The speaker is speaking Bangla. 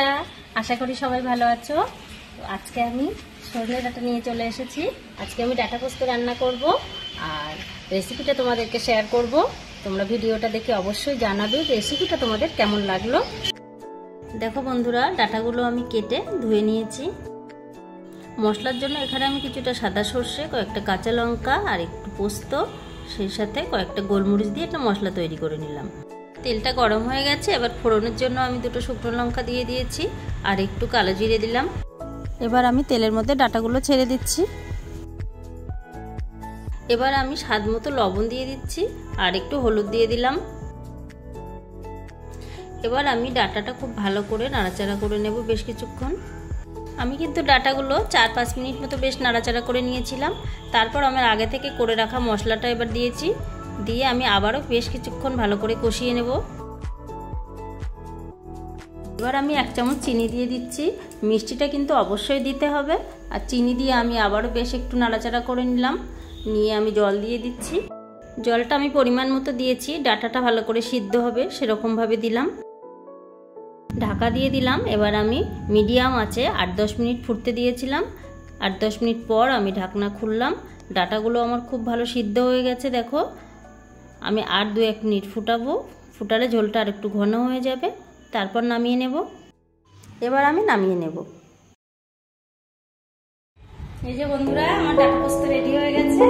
বন্ধুরা, আশা করি সবাই ভালো আছো। তো আজকে আমি সজনে ডাঁটা নিয়ে চলে এসেছি। আজকে আমি ডাঁটা পোস্ত রান্না করব আর রেসিপিটা তোমাদেরকে শেয়ার করব। তোমরা ভিডিওটা দেখে অবশ্যই জানাবে রেসিপিটা তোমাদের কেমন লাগলো। দেখো বন্ধুরা, ডাঁটাগুলো আমি কেটে ধুয়ে নিয়েছি। মশলার জন্য এখানে আমি কিছুটা সাদা সর্ষে, কয়েকটা কাঁচা লঙ্কা আর একটু পোস্ত, সেই সাথে কয়েকটা গোলমরিচ দিয়ে একটা মশলা তৈরি করে নিলাম। তেলটা গরম হয়ে গেছে, এবার ফোড়নের জন্য আমি দুটো শুকনো লঙ্কা দিয়ে দিয়েছি আর একটু কালো জিরে দিলাম। এবার আমি তেলের মধ্যে ডাঁটাগুলো ছেড়ে দিচ্ছি। এবার আমি স্বাদ মতো লবণ দিয়ে দিচ্ছি আর একটু হলুদ দিয়ে দিলাম। এবার আমি ডাঁটাটা খুব ভালো করে নাড়াচাড়া করে নেব বেশ কিছুক্ষণ। আমি কিন্তু ডাঁটাগুলো 4-5 মিনিট মতো বেশ নাড়াচাড়া করে নিয়েছিলাম। তারপর আমার আগে থেকে করে রাখা মশলাটা এবার দিয়েছি, দিয়ে আমি আবারও বেশ কিছুক্ষণ ভালো করে কষিয়ে নেব। এবার আমি 1 চামচ চিনি দিয়ে দিচ্ছি। মিষ্টিটা কিন্তু অবশ্যই দিতে হবে। আর চিনি দিয়ে আমি আবারও বেশ একটু নাড়াচাড়া করে নিলাম। নিয়ে আমি জল দিয়ে দিচ্ছি। জলটা আমি পরিমাণ মতো দিয়েছি, ডাঁটাটা ভালো করে সিদ্ধ হবে সেরকমভাবে দিলাম। ঢাকা দিয়ে দিলাম। এবার আমি মিডিয়াম আঁচে 8-10 মিনিট ফুটতে দিয়েছিলাম। 8-10 মিনিট পর আমি ঢাকনা খুললাম। ডাঁটাগুলো আমার খুব ভালো সিদ্ধ হয়ে গেছে। দেখো, আমি আর 2-1 মিনিট ফুটাবো। ফুটালে ঝোলটা আর একটু ঘন হয়ে যাবে, তারপর নামিয়ে নেব। এবার আমি নামিয়ে নেব। এই যে বন্ধুরা, আমার ডাঁটা পোস্ত রেডি হয়ে গেছে।